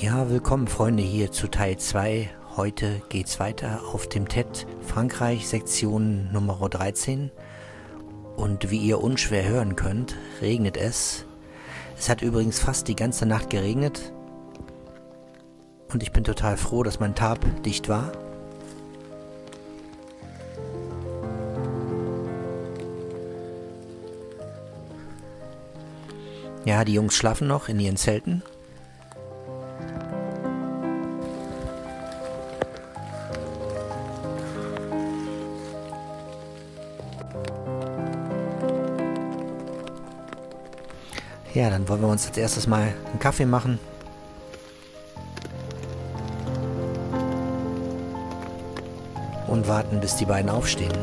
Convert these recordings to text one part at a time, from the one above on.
Ja, willkommen Freunde hier zu Teil 2. Heute geht's weiter auf dem TED Frankreich Sektion Nummer 13. Und wie ihr unschwer hören könnt, regnet es. Es hat übrigens fast die ganze Nacht geregnet. Und ich bin total froh, dass mein Tarp dicht war. Ja, die Jungs schlafen noch in ihren Zelten. Ja, dann wollen wir uns als erstes mal einen Kaffee machen. Und warten, bis die beiden aufstehen.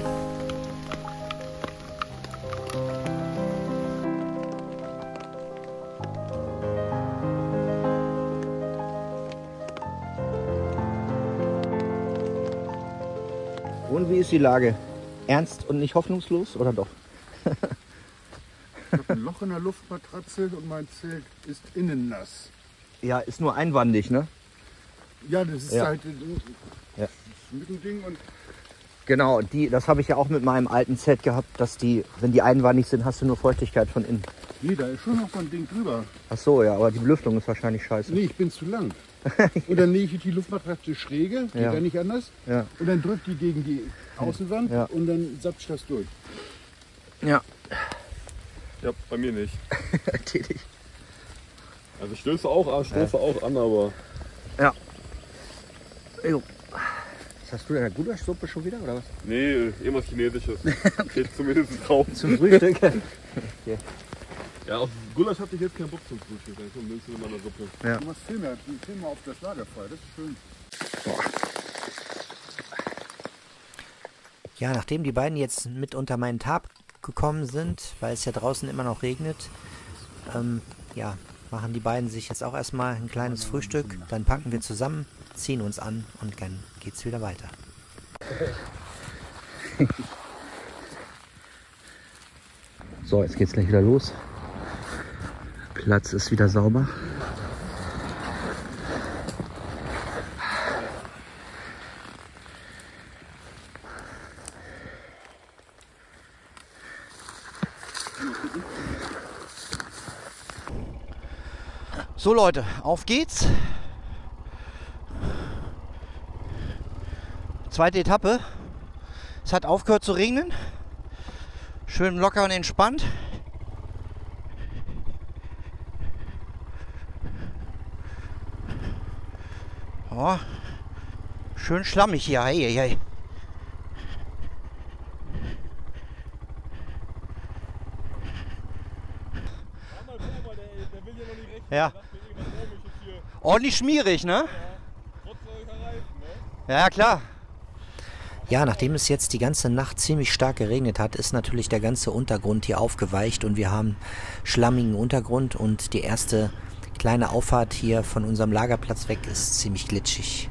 Und wie ist die Lage? Ernst und nicht hoffnungslos oder doch? Ich habe ein Loch in der Luftmatratze und mein Zelt ist innen nass. Ja, ist nur einwandig, ne? Ja, das ist Ja. halt Ja. das Mittending und Genau, das habe ich ja auch mit meinem alten Zelt gehabt, dass die, wenn die einwandig sind, hast du nur Feuchtigkeit von innen. nee, da ist schon noch so ein Ding drüber. Ach so, ja, aber die Belüftung ist wahrscheinlich scheiße. Nee, ich bin zu lang. Und dann lege ich die Luftmatratze schräge, geht Ja. ja nicht anders. Ja. Und dann drückt die gegen die Außenwand Ja. und dann sapscht das durch. Ja. Ja, bei mir nicht. Tätig. Also ich stoße auch an, aber Ja. Jo. Was hast du denn, eine Gulaschsuppe schon wieder, oder was? nee, irgendwas Chinesisches. Steht zumindest drauf. Zum Frühstück? Ja, auf Gulasch hatte ich jetzt keinen Bock zum Frühstück. Dann kommt ein bisschen in meiner Suppe. Ja. Du machst Film mal auf das Lagerfeuer, das ist schön. Ja, nachdem die beiden jetzt mit unter meinen Tarp gekommen sind, weil es ja draußen immer noch regnet, ja, machen die beiden sich jetzt auch erstmal ein kleines Frühstück. Dann packen wir zusammen, ziehen uns an und dann geht's wieder weiter. So, jetzt geht's gleich wieder los. Platz ist wieder sauber. So Leute, auf geht's. Zweite Etappe. Es hat aufgehört zu regnen. Schön locker und entspannt. Oh, schön schlammig hier. Hey, hey, hey. Ja. Ordentlich schmierig, ne? Ja, klar. Ja, nachdem es jetzt die ganze Nacht ziemlich stark geregnet hat, ist natürlich der ganze Untergrund hier aufgeweicht und wir haben schlammigen Untergrund und die erste kleine Auffahrt hier von unserem Lagerplatz weg ist ziemlich glitschig.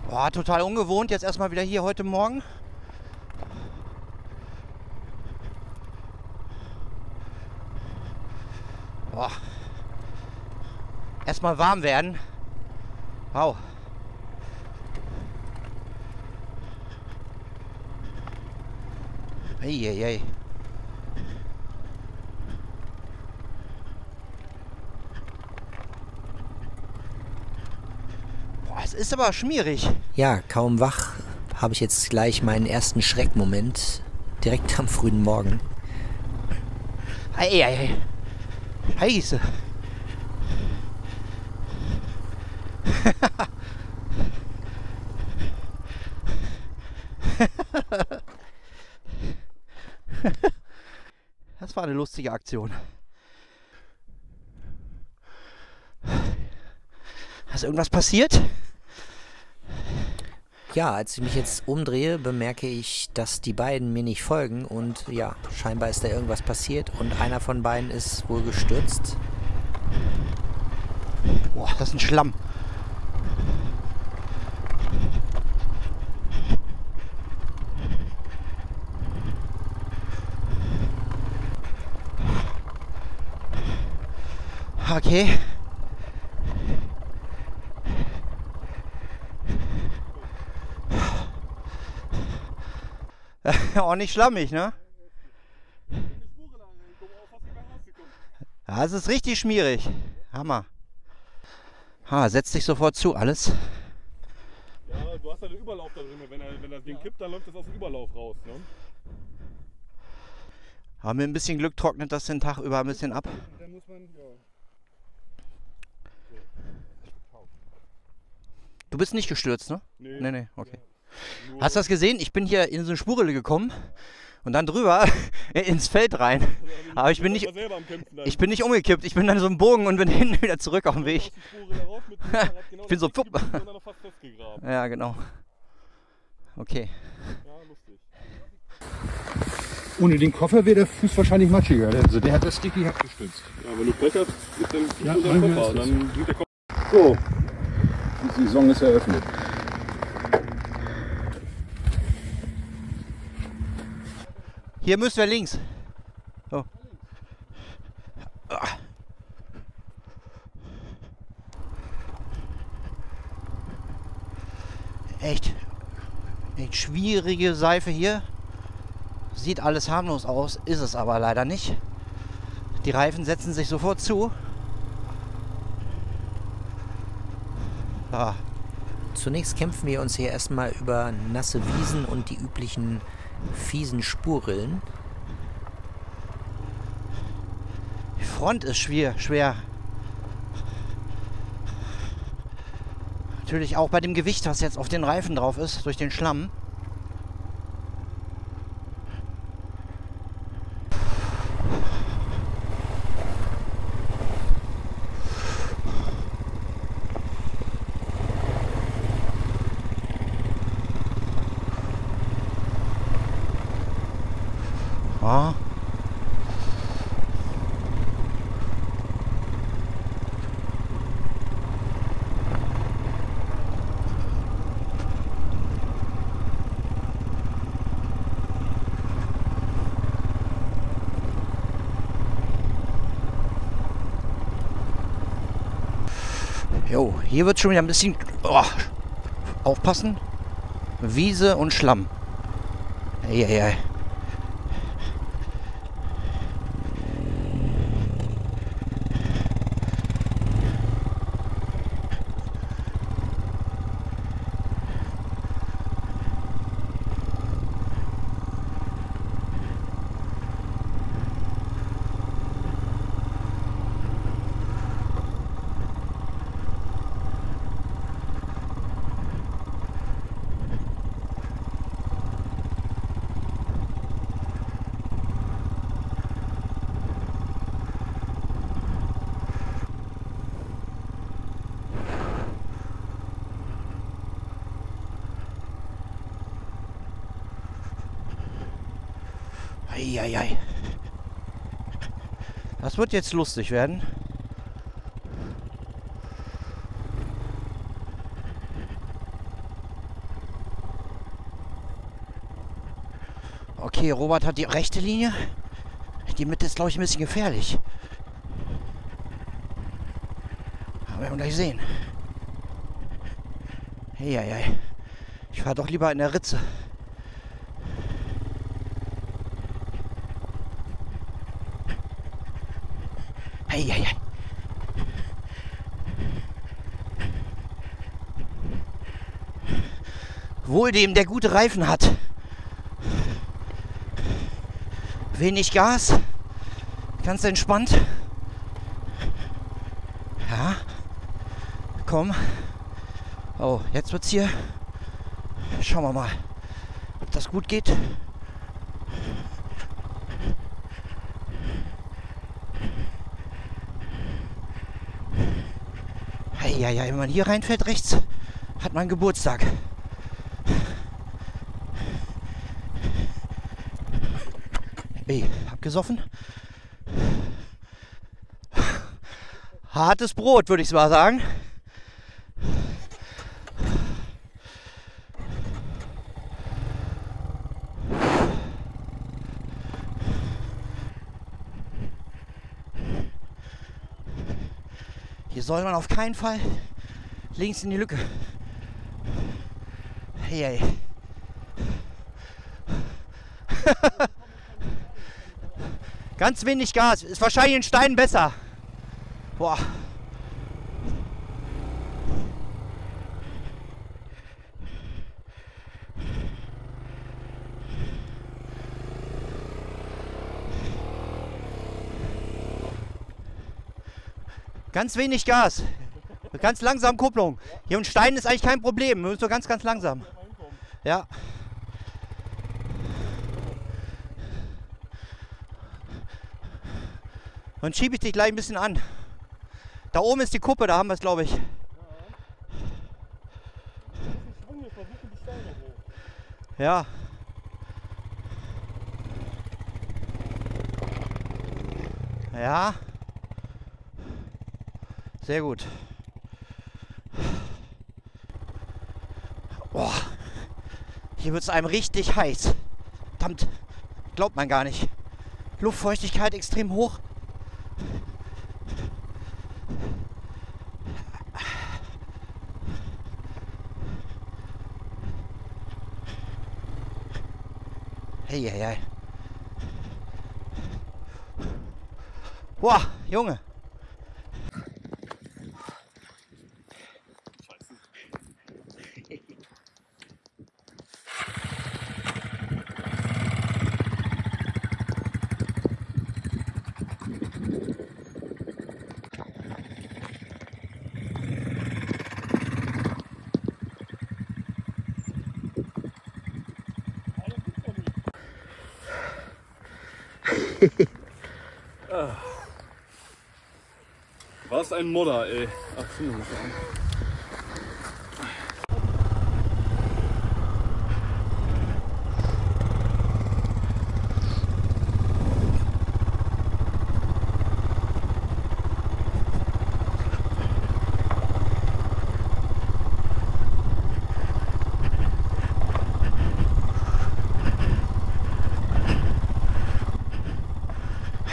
Boah, total ungewohnt, jetzt erstmal wieder hier heute Morgen. Boah. Erstmal warm werden. Wow. Eieiei. Boah, es ist aber schmierig. Ja, kaum wach habe ich jetzt gleich meinen ersten Schreckmoment. Direkt am frühen Morgen. Eieiei. Scheiße. Das war eine lustige Aktion. Ist irgendwas passiert? Ja, als ich mich jetzt umdrehe, bemerke ich, dass die beiden mir nicht folgen und ja, scheinbar ist da irgendwas passiert und einer von beiden ist wohl gestürzt. Boah, das ist ein Schlamm. Okay. Auch nicht schlammig, ne? Ja, es ist richtig schmierig. Hammer. Ha, setzt sich sofort zu, alles. Ja, du hast ja den Überlauf da drin. Wenn das Ding kippt, dann läuft das aus dem Überlauf raus. Ne? Aber mit ein bisschen Glück trocknet das den Tag über ein bisschen ab. Dann muss man, ja. Du bist nicht gestürzt, ne? Nee. Nee, okay. Nur Hast du das gesehen? Ich bin hier in so eine Spurrille gekommen und dann drüber ins Feld rein. Aber ich bin nicht umgekippt. Ich bin dann so im Bogen und bin hinten wieder zurück auf dem Weg. Ich bin so pfupp. Ja, genau. Okay. Ja, lustig. Ohne den Koffer wäre der Fuß wahrscheinlich matschiger. Also der hat das Sticky abgestützt. Ja, wenn du Pech hast, ist dann Ja, der manchmal Koffer. ist das Dann geht der Koffer. So, die Saison ist eröffnet. Hier müssen wir links. So. Echt schwierige Seife hier. Sieht alles harmlos aus, ist es aber leider nicht. Die Reifen setzen sich sofort zu. Ah. Zunächst kämpfen wir uns hier erstmal über nasse Wiesen und die üblichen fiesen Spurrillen. Die Front ist schwer. Natürlich auch bei dem Gewicht, was jetzt auf den Reifen drauf ist, durch den Schlamm. Ja. Jo, hier wird schon wieder ein bisschen aufpassen. Wiese und Schlamm. Eieiei. Eieiei. Das wird jetzt lustig werden. Okay, Robert hat die rechte Linie. Die Mitte ist, glaube ich, ein bisschen gefährlich. Aber wir werden gleich sehen. Eieiei. Ich fahre doch lieber in der Ritze. Eieiei. Wohl dem, der gute Reifen hat. Wenig Gas. Ganz entspannt. Ja. Komm. Oh, jetzt wird's hier. Schauen wir mal, ob das gut geht. Ja, wenn man hier reinfällt rechts, hat man Geburtstag. Ey, hab gesoffen. Hartes Brot, würde ich mal sagen. Hier soll man auf keinen Fall links in die Lücke. Hey, hey. Ganz wenig Gas. Ist wahrscheinlich in Steinen besser. Boah. Ganz wenig Gas. Ganz langsam Kupplung. Hier und Stein ist eigentlich kein Problem. Nur so ganz, ganz langsam. Ja. Dann schiebe ich dich gleich ein bisschen an. Da oben ist die Kuppe, da haben wir es, glaube ich. Ja. Ja. Sehr gut. Boah. Hier wird es einem richtig heiß. Verdammt. Glaubt man gar nicht. Luftfeuchtigkeit extrem hoch. Hey, hey, hey. Boah, Junge. Was ein Modder, ey. Ach, Zündung ist an.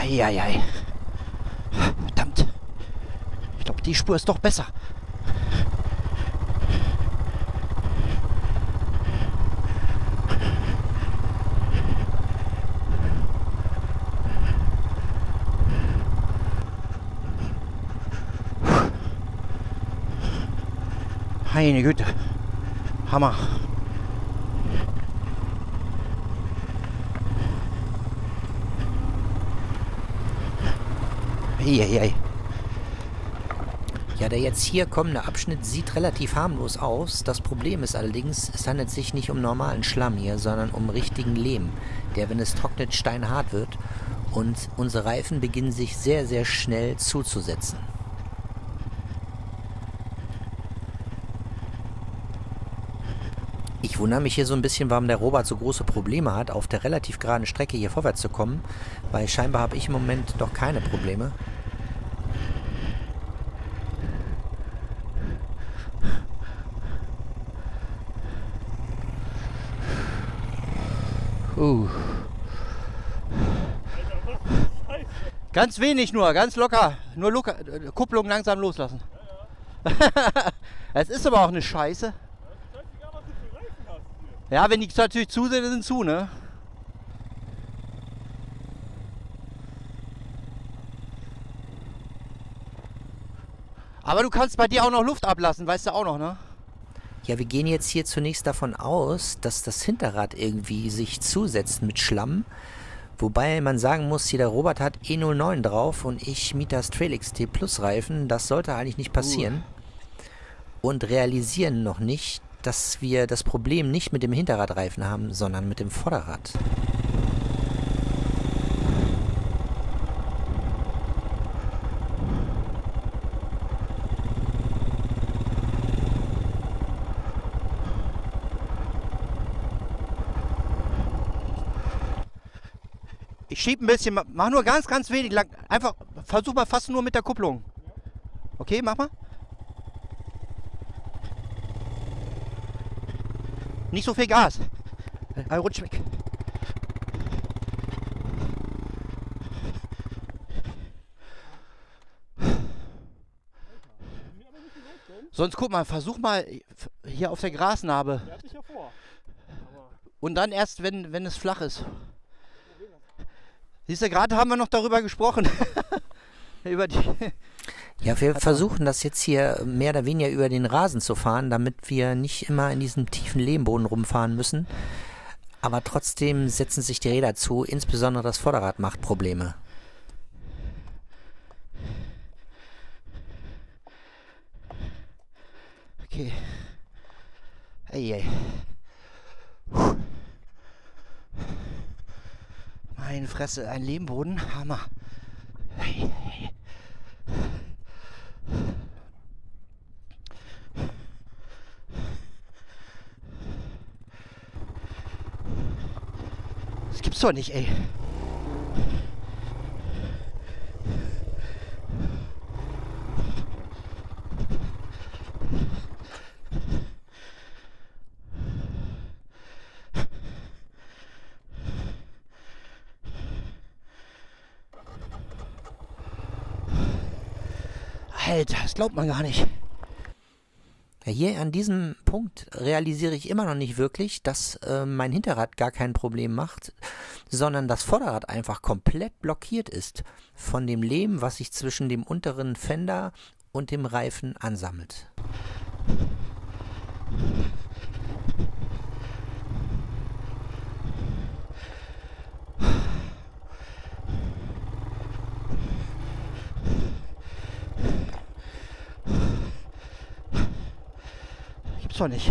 Eieiei. Verdammt. Ich glaube, die Spur ist doch besser. Meine Güte. Hammer. Eieiei. Ja, der jetzt hier kommende Abschnitt sieht relativ harmlos aus. Das Problem ist allerdings, es handelt sich nicht um normalen Schlamm hier, sondern um richtigen Lehm, der, wenn es trocknet, steinhart wird und unsere Reifen beginnen sich sehr, sehr schnell zuzusetzen. Ich wundere mich hier so ein bisschen, warum der Robert so große Probleme hat, auf der relativ geraden Strecke hier vorwärts zu kommen, weil scheinbar habe ich im Moment doch keine Probleme. Ganz wenig nur, ganz locker. Nur locker, Kupplung langsam loslassen. Es ist aber auch eine Scheiße. Ja, wenn die natürlich zu sind, sind zu, ne? Aber du kannst bei dir auch noch Luft ablassen, weißt du auch noch, ne? Ja, wir gehen jetzt hier zunächst davon aus, dass das Hinterrad irgendwie sich zusetzt mit Schlamm. Wobei man sagen muss, hier der Robert hat E09 drauf und ich Mitas Trail XT Plus Reifen. Das sollte eigentlich nicht passieren. Und realisieren noch nicht, dass wir das Problem nicht mit dem Hinterradreifen haben, sondern mit dem Vorderrad. Ich schieb ein bisschen, mach nur ganz, ganz wenig lang. Einfach, versuch mal fast nur mit der Kupplung. Okay, mach mal. Nicht so viel Gas. Rutsch weg. Sonst guck mal, versuch mal hier auf der Grasnarbe. Der hat dich ja vor. Und dann erst, wenn es flach ist. Siehst du, gerade haben wir noch darüber gesprochen. Über die. Ja, wir versuchen das jetzt hier mehr oder weniger über den Rasen zu fahren, damit wir nicht immer in diesem tiefen Lehmboden rumfahren müssen. Aber trotzdem setzen sich die Räder zu, insbesondere das Vorderrad macht Probleme. Okay. Ey. Meine Fresse, ein Lehmboden, Hammer. Hey. Das gibt's doch nicht, ey. Alter, das glaubt man gar nicht. Ja, hier an diesem Punkt realisiere ich immer noch nicht wirklich, dass mein Hinterrad gar kein Problem macht, sondern das Vorderrad einfach komplett blockiert ist von dem Lehm, was sich zwischen dem unteren Fender und dem Reifen ansammelt. Gibt's doch nicht.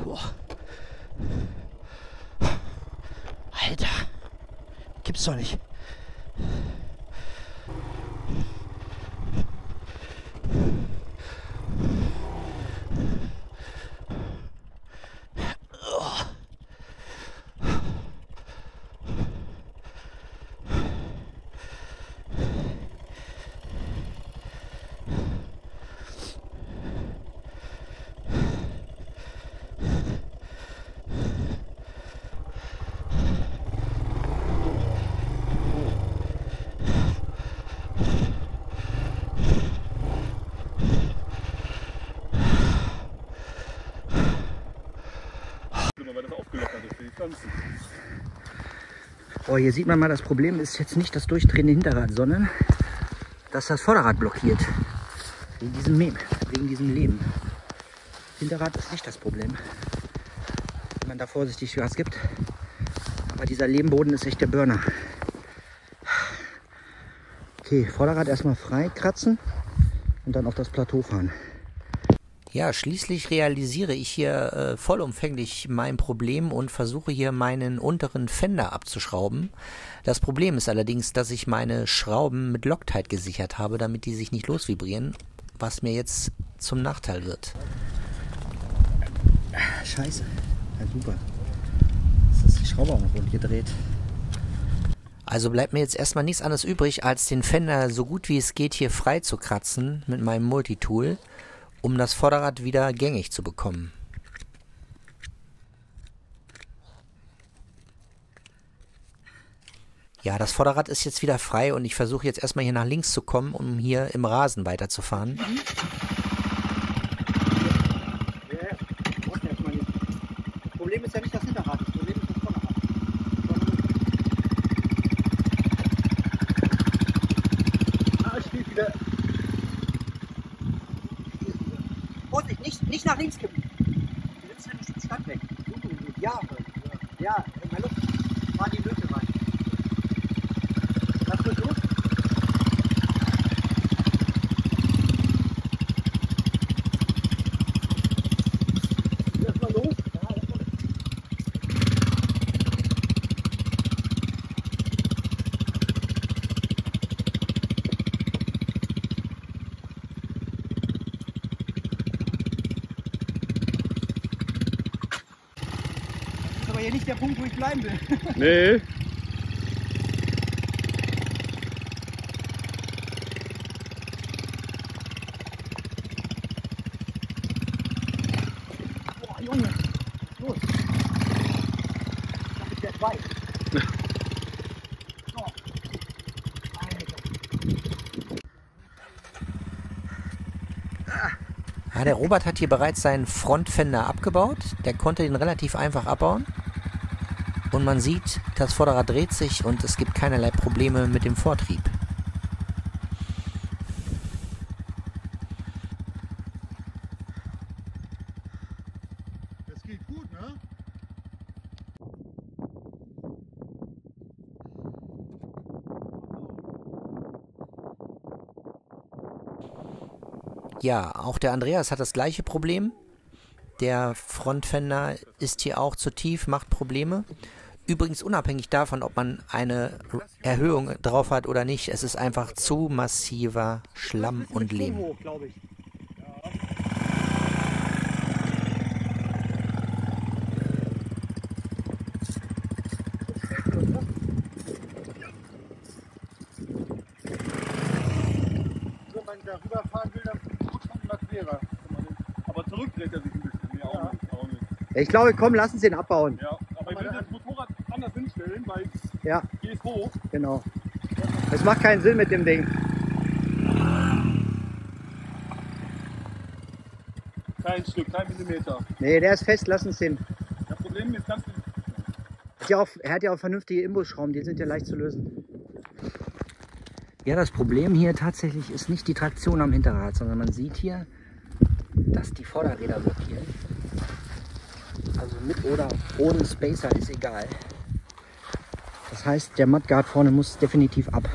Boah. Alter, gibt's doch nicht. Oh, hier sieht man mal, das Problem ist jetzt nicht das durchdrehende Hinterrad, sondern dass das Vorderrad blockiert. Wegen diesem Lehm. Hinterrad ist nicht das Problem, wenn man da vorsichtig Gas gibt. Aber dieser Lehmboden ist echt der Burner. Okay, Vorderrad erstmal frei kratzen und dann auf das Plateau fahren. Ja, schließlich realisiere ich hier vollumfänglich mein Problem und versuche hier meinen unteren Fender abzuschrauben. Das Problem ist allerdings, dass ich meine Schrauben mit Loctite gesichert habe, damit die sich nicht losvibrieren, was mir jetzt zum Nachteil wird. Scheiße, ja, super. Jetzt ist die Schraube auch noch rund gedreht. Also bleibt mir jetzt erstmal nichts anderes übrig, als den Fender so gut wie es geht hier frei zu kratzen mit meinem Multitool, um das Vorderrad wieder gängig zu bekommen. Ja, das Vorderrad ist jetzt wieder frei und ich versuche jetzt erstmal hier nach links zu kommen, um hier im Rasen weiterzufahren. Das Problem ist ja nicht das Hinterrad, das Problem ist das Vorderrad. Ich stehe wieder. Vorsicht, nicht nach links kippen. Du nimmst nämlich den Stand weg. Ja, mal Luft. Fahr die Löte rein. Lass ruhig los. Lass mal los. Das ist aber hier nicht der Punkt, wo ich bleiben will. Nee. 2. Ja, der Robert hat hier bereits seinen Frontfender abgebaut. Der konnte ihn relativ einfach abbauen. Und man sieht, das Vorderrad dreht sich und es gibt keinerlei Probleme mit dem Vortrieb. Das geht gut, ne? Ja, auch der Andreas hat das gleiche Problem. Der Frontfender ist hier auch zu tief, macht Probleme. Übrigens unabhängig davon, ob man eine Erhöhung drauf hat oder nicht, es ist einfach zu massiver Schlamm und Lehm. Wenn man darüber fahren will, dann rutscht man immer querer. Aber zurückdreht er sich ein bisschen. Nee, auch nicht. Auch nicht. Ich glaube, komm, lass uns den abbauen. Ja, aber ich will das Motorrad anders hinstellen, weil Ja, geht hoch. genau. Das macht keinen Sinn mit dem Ding. Kein Stück, kein Millimeter. Nee, der ist fest, lass uns den. Das Problem ist ganz. Er hat ja auch vernünftige Imbusschrauben, die sind ja leicht zu lösen. Ja, das Problem hier tatsächlich ist nicht die Traktion am Hinterrad, sondern man sieht hier, dass die Vorderräder blockieren. Also mit oder ohne Spacer ist egal. Das heißt, der Mudguard vorne muss definitiv ab.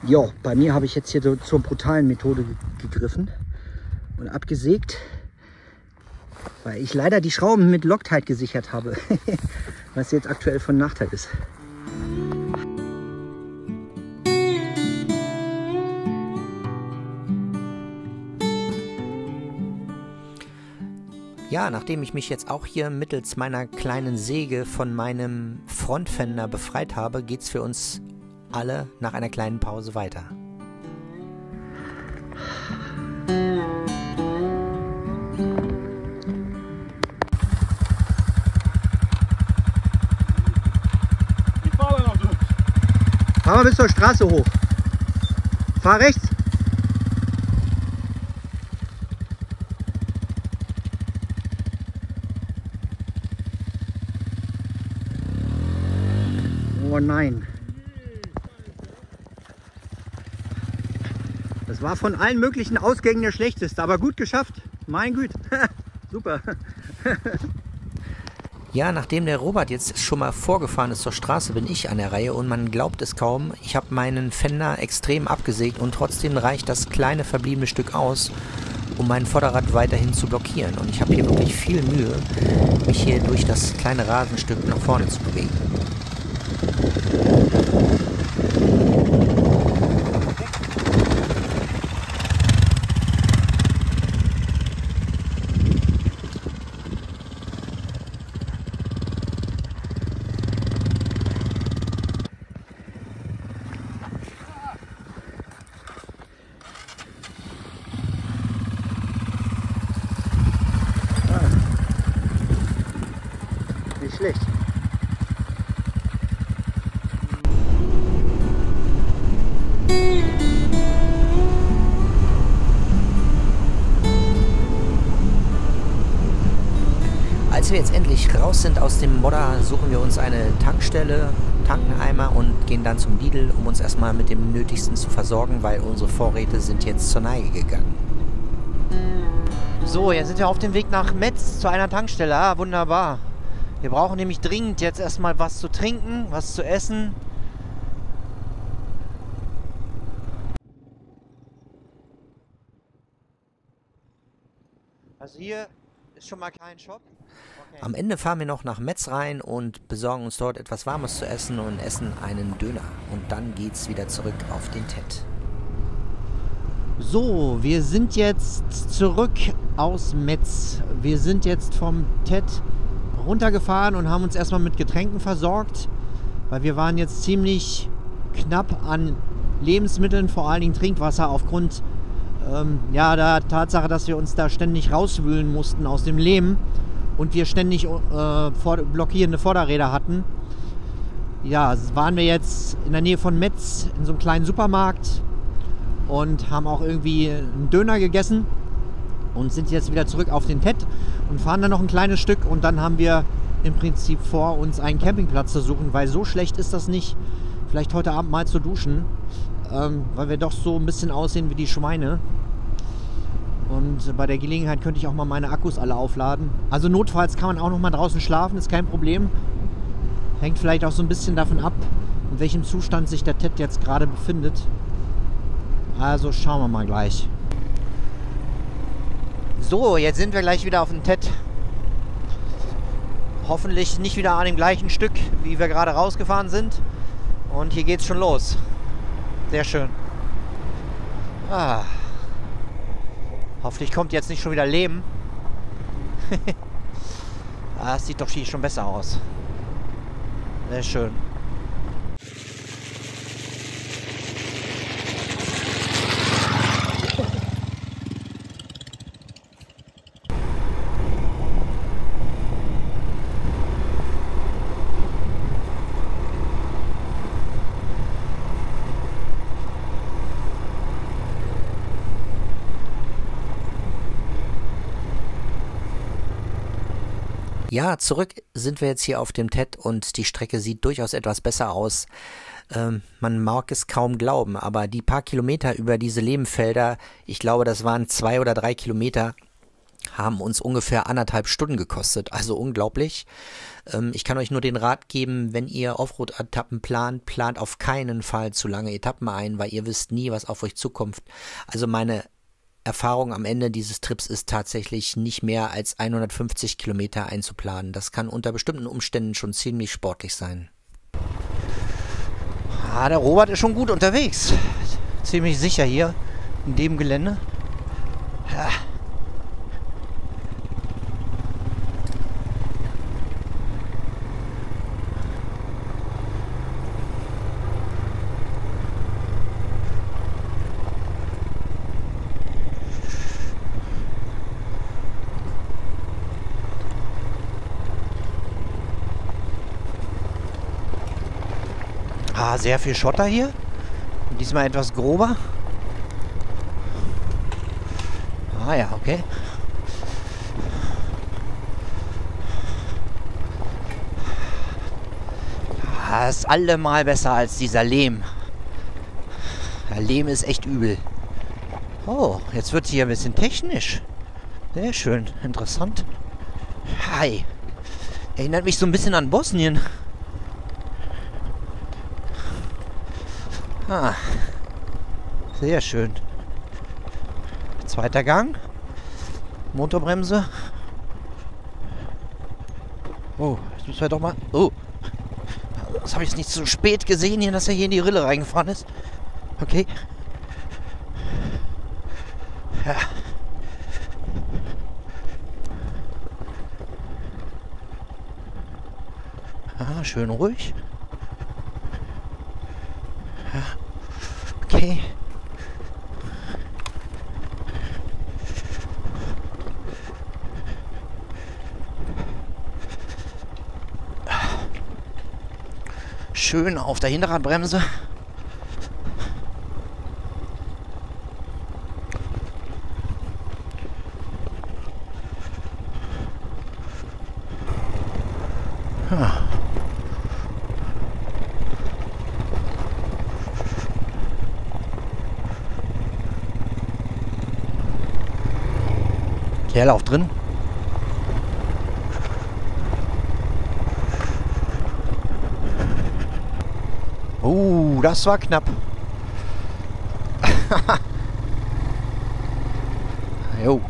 Jo, bei mir habe ich jetzt hier so zur brutalen Methode gegriffen und abgesägt, weil ich leider die Schrauben mit Loctite gesichert habe, was jetzt aktuell von Nachteil ist. Ja, nachdem ich mich jetzt auch hier mittels meiner kleinen Säge von meinem Frontfender befreit habe, geht es für uns alle nach einer kleinen Pause weiter. Ich fahre da noch durch. Fahr mal bis zur Straße hoch. Fahr rechts. Oh nein. Das war von allen möglichen Ausgängen der schlechteste, aber gut geschafft. Mein Güte. Super. Ja, nachdem der Robert jetzt schon mal vorgefahren ist zur Straße, bin ich an der Reihe und man glaubt es kaum. Ich habe meinen Fender extrem abgesägt und trotzdem reicht das kleine verbliebene Stück aus, um mein Vorderrad weiterhin zu blockieren. Und ich habe hier wirklich viel Mühe, mich hier durch das kleine Rasenstück nach vorne zu bewegen. Nicht schlecht. Als wir jetzt endlich raus sind aus dem Modder, suchen wir uns eine Tankstelle, tanken einmal und gehen dann zum Lidl, um uns erstmal mit dem Nötigsten zu versorgen, weil unsere Vorräte sind jetzt zur Neige gegangen. So, jetzt sind wir auf dem Weg nach Metz zu einer Tankstelle. Ah, wunderbar. Wir brauchen nämlich dringend jetzt erstmal was zu trinken, was zu essen. Also hier ist schon mal kein Shop. Okay. Am Ende fahren wir noch nach Metz rein und besorgen uns dort etwas Warmes zu essen und essen einen Döner. Und dann geht's wieder zurück auf den TED. So, wir sind jetzt zurück aus Metz. Wir sind jetzt vom TED runtergefahren und haben uns erstmal mit Getränken versorgt, weil wir waren jetzt ziemlich knapp an Lebensmitteln, vor allen Dingen Trinkwasser, aufgrund der Tatsache, dass wir uns da ständig rauswühlen mussten aus dem Lehm. und wir ständig blockierende Vorderräder hatten. Ja, waren wir jetzt in der Nähe von Metz in so einem kleinen Supermarkt und haben auch irgendwie einen Döner gegessen und sind jetzt wieder zurück auf den Tett und fahren dann noch ein kleines Stück und dann haben wir im Prinzip vor, uns einen Campingplatz zu suchen, weil so schlecht ist das nicht, vielleicht heute Abend mal zu duschen, weil wir doch so ein bisschen aussehen wie die Schweine. Und bei der Gelegenheit könnte ich auch mal meine Akkus alle aufladen. Also notfalls kann man auch noch mal draußen schlafen, ist kein Problem. Hängt vielleicht auch so ein bisschen davon ab, in welchem Zustand sich der Tett jetzt gerade befindet. Also schauen wir mal gleich. So, jetzt sind wir gleich wieder auf dem Tett. Hoffentlich nicht wieder an dem gleichen Stück, wie wir gerade rausgefahren sind. Und hier geht's schon los. Sehr schön. Hoffentlich kommt jetzt nicht schon wieder Lehm. Das sieht doch hier schon besser aus. Sehr schön. Ja, zurück sind wir jetzt hier auf dem Tett und die Strecke sieht durchaus etwas besser aus. Man mag es kaum glauben, aber die paar Kilometer über diese Lehmfelder, ich glaube, das waren 2 oder 3 Kilometer, haben uns ungefähr 1,5 Stunden gekostet. Also unglaublich. Ich kann euch nur den Rat geben, wenn ihr Offroad-Etappen plant auf keinen Fall zu lange Etappen ein, weil ihr wisst nie, was auf euch zukommt. Also meine Erfahrung am Ende dieses Trips ist tatsächlich nicht mehr als 150 Kilometer einzuplanen. Das kann unter bestimmten Umständen schon ziemlich sportlich sein. Der Robert ist schon gut unterwegs. Ziemlich sicher hier in dem Gelände. Ja. Sehr viel Schotter hier. Diesmal etwas grober. Ja, okay. Das ist allemal besser als dieser Lehm. Der Lehm ist echt übel. Oh, jetzt wird es hier ein bisschen technisch. Sehr schön, interessant. Hi. Erinnert mich so ein bisschen an Bosnien. Sehr schön. Zweiter Gang. Motorbremse. Oh, jetzt müssen wir doch mal... Oh. Das habe ich jetzt nicht so spät gesehen, hier, dass er hier in die Rille reingefahren ist. Okay. Ja. Schön ruhig. Ja. Okay. Schön auf der Hinterradbremse. Leerlauf drin. Das war knapp. Jo.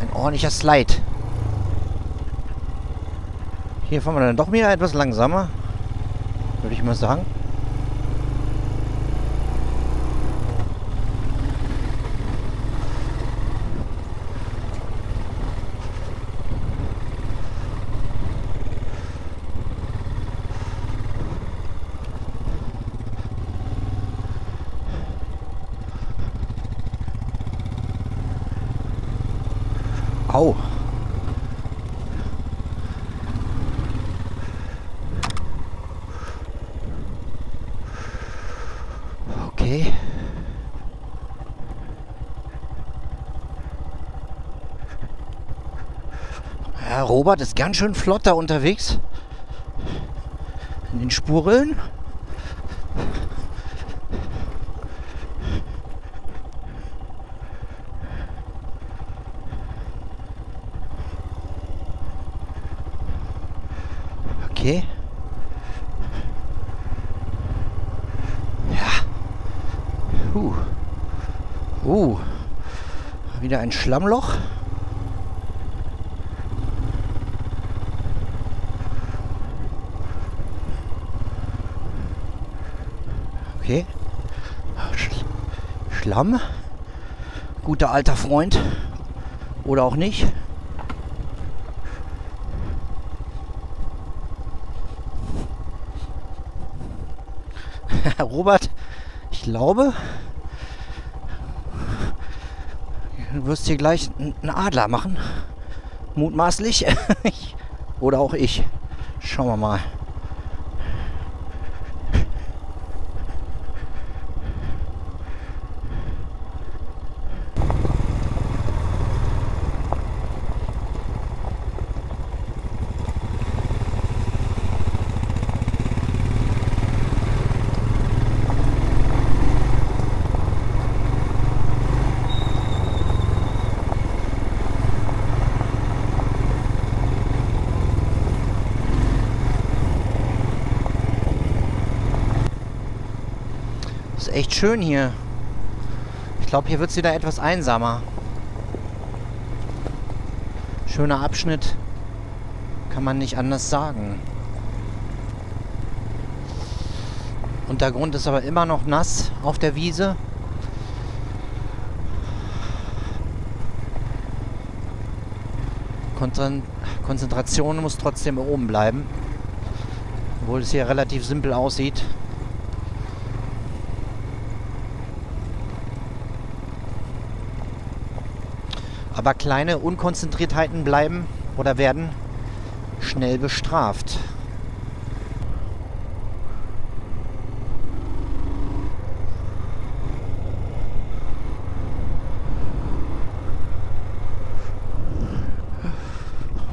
Ein ordentlicher Slide. Hier fahren wir dann doch wieder etwas langsamer, würde ich mal sagen. Au. Ja, Robert ist ganz schön flott da unterwegs. In den Spurrillen. Okay. Ja. Wieder ein Schlammloch. Okay. Schlamm. Guter alter Freund. Oder auch nicht. Robert, ich glaube, du wirst hier gleich einen Adler machen. Mutmaßlich. Oder auch ich. Schauen wir mal. Ist echt schön hier. Ich glaube, hier wird es wieder etwas einsamer. Schöner Abschnitt. Kann man nicht anders sagen. Untergrund ist aber immer noch nass auf der Wiese. Konzentration muss trotzdem oben bleiben. Obwohl es hier relativ simpel aussieht. Aber kleine Unkonzentriertheiten bleiben oder werden schnell bestraft.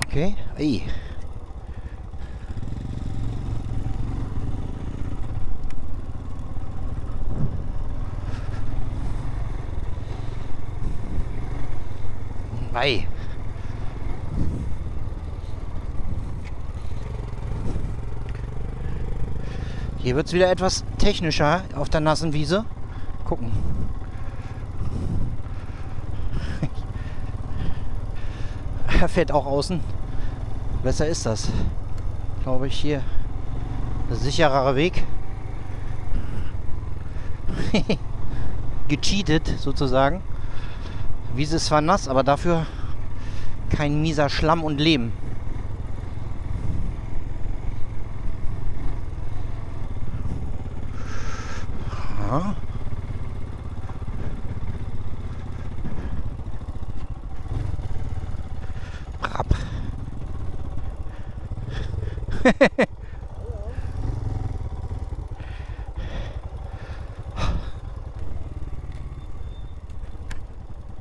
Okay. Ei. Ei. Hier wird es wieder etwas technischer auf der nassen Wiese. Gucken. Er fährt auch außen. Besser ist das. Glaube ich hier. Der sicherere Weg. Gecheatet sozusagen. Wiese ist zwar nass, aber dafür kein mieser Schlamm und Lehm. Ja. Rapp.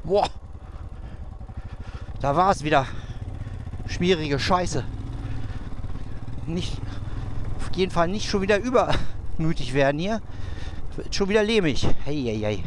Boah. Da war es wieder. Schmierige Scheiße. Nicht, auf jeden Fall nicht schon wieder übermütig werden hier. Wird schon wieder lehmig. Hey, hey, hey.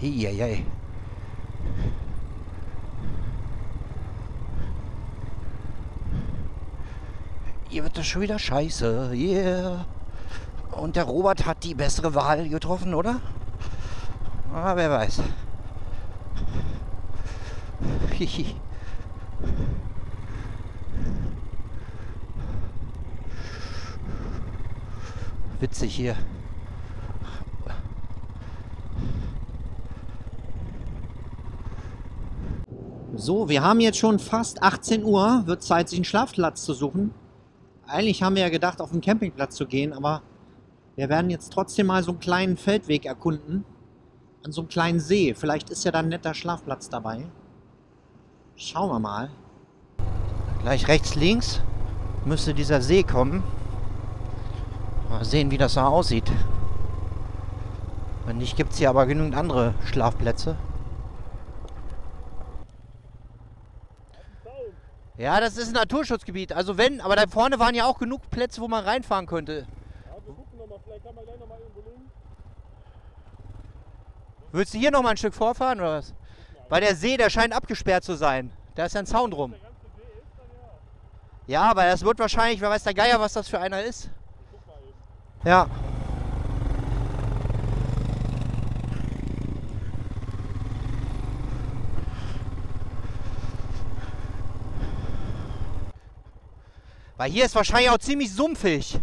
Eieiei. Hier wird das schon wieder scheiße. Yeah. Und der Robert hat die bessere Wahl getroffen, oder? Ah, wer weiß. Witzig hier. So, wir haben jetzt schon fast 18 Uhr. Wird Zeit, sich einen Schlafplatz zu suchen. Eigentlich haben wir ja gedacht, auf den Campingplatz zu gehen, aber wir werden jetzt trotzdem mal so einen kleinen Feldweg erkunden. An so einem kleinen See. Vielleicht ist ja da ein netter Schlafplatz dabei. Schauen wir mal. Gleich rechts, links müsste dieser See kommen. Mal sehen, wie das da aussieht. Wenn nicht, gibt es hier aber genügend andere Schlafplätze. Ja, das ist ein Naturschutzgebiet. Also wenn, aber da vorne waren ja auch genug Plätze, wo man reinfahren könnte. Ja, wir gucken nochmal, vielleicht kann man gleich nochmal irgendwo hin. Würdest du hier noch mal ein Stück vorfahren oder was? Weil der See, der scheint abgesperrt zu sein. Da ist ja ein Zaun drum. Ja, aber das wird wahrscheinlich, wer weiß der Geier, was das für einer ist. Ja. Weil hier ist wahrscheinlich auch ziemlich sumpfig.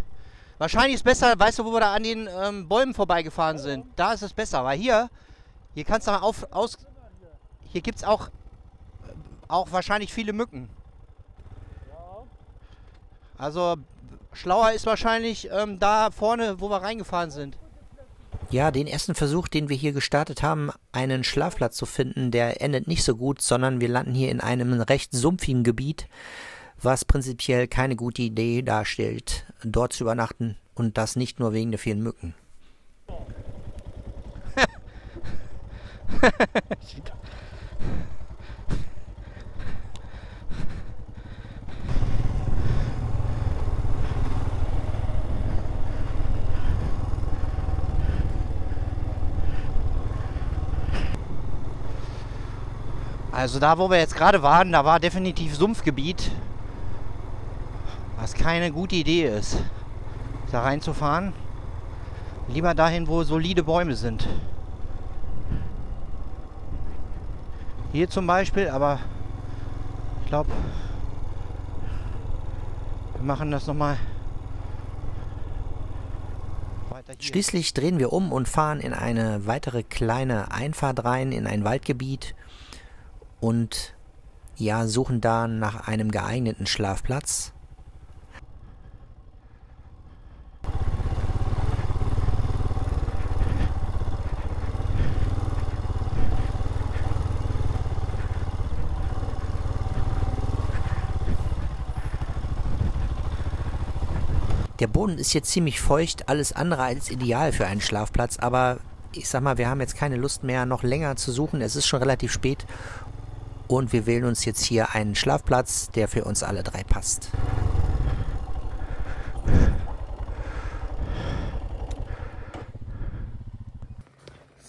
Wahrscheinlich ist besser, weißt du, wo wir da an den Bäumen vorbeigefahren sind. Da ist es besser, weil hier kannst du mal hier gibt es auch wahrscheinlich viele Mücken. Also schlauer ist wahrscheinlich da vorne, wo wir reingefahren sind. Ja, den ersten Versuch, den wir hier gestartet haben, einen Schlafplatz zu finden, der endet nicht so gut, sondern wir landen hier in einem recht sumpfigen Gebiet, was prinzipiell keine gute Idee darstellt, dort zu übernachten, und das nicht nur wegen der vielen Mücken. Also da, wo wir jetzt gerade waren, da war definitiv Sumpfgebiet. Was keine gute Idee ist, da reinzufahren. Lieber dahin, wo solide Bäume sind. Hier zum Beispiel, aber ich glaube, wir machen das nochmal weiter hier. Schließlich drehen wir um und fahren in eine weitere kleine Einfahrt rein, in ein Waldgebiet, und ja, suchen da nach einem geeigneten Schlafplatz. Der Boden ist jetzt ziemlich feucht, alles andere als ideal für einen Schlafplatz, aber ich sag mal, wir haben jetzt keine Lust mehr, noch länger zu suchen. Es ist schon relativ spät und wir wählen uns jetzt hier einen Schlafplatz, der für uns alle drei passt.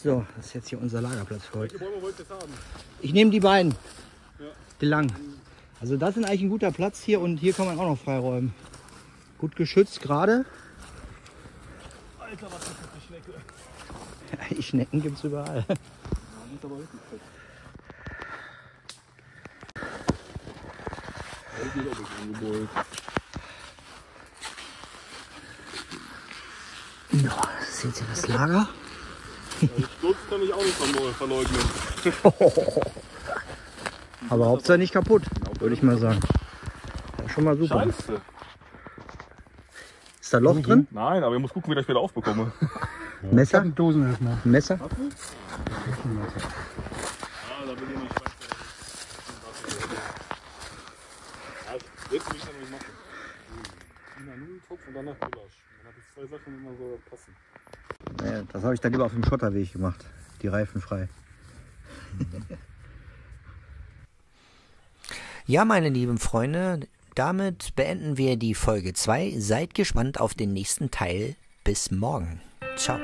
So, das ist jetzt hier unser Lagerplatz für heute. Welche Bäume wollt ihr jetzt haben? Ich nehme die beiden. Ja. Die langen. Also das ist eigentlich ein guter Platz hier, und hier kann man auch noch freiräumen. Gut geschützt gerade. Alter, was ist das für Schnecke? Ja, Schnecken gibt es überall. Ja, die ist aber richtig fett. Die ist auch nicht angebeult. Ja, seht ihr das Lager? Den Sturz kann ich auch nicht verleugnen. Aber Hauptsache nicht kaputt, würde ich mal sagen. Ja, schon mal super. Scheiße. Ist da Loch drin? Nein, aber ich muss gucken, wie ich das wieder aufbekomme. Messer? Dosenöffner. Messer? Ah, da will ich nicht weiter. Ja, jetzt will ich dann nicht machen. Immer nur Topf und danach Gulasch. Dann habe ich zwei Sachen, die immer so passen. Ja, das habe ich dann lieber auf dem Schotterweg gemacht. Die Reifen frei. Ja, meine lieben Freunde, damit beenden wir die Folge 2. Seid gespannt auf den nächsten Teil. Bis morgen. Ciao.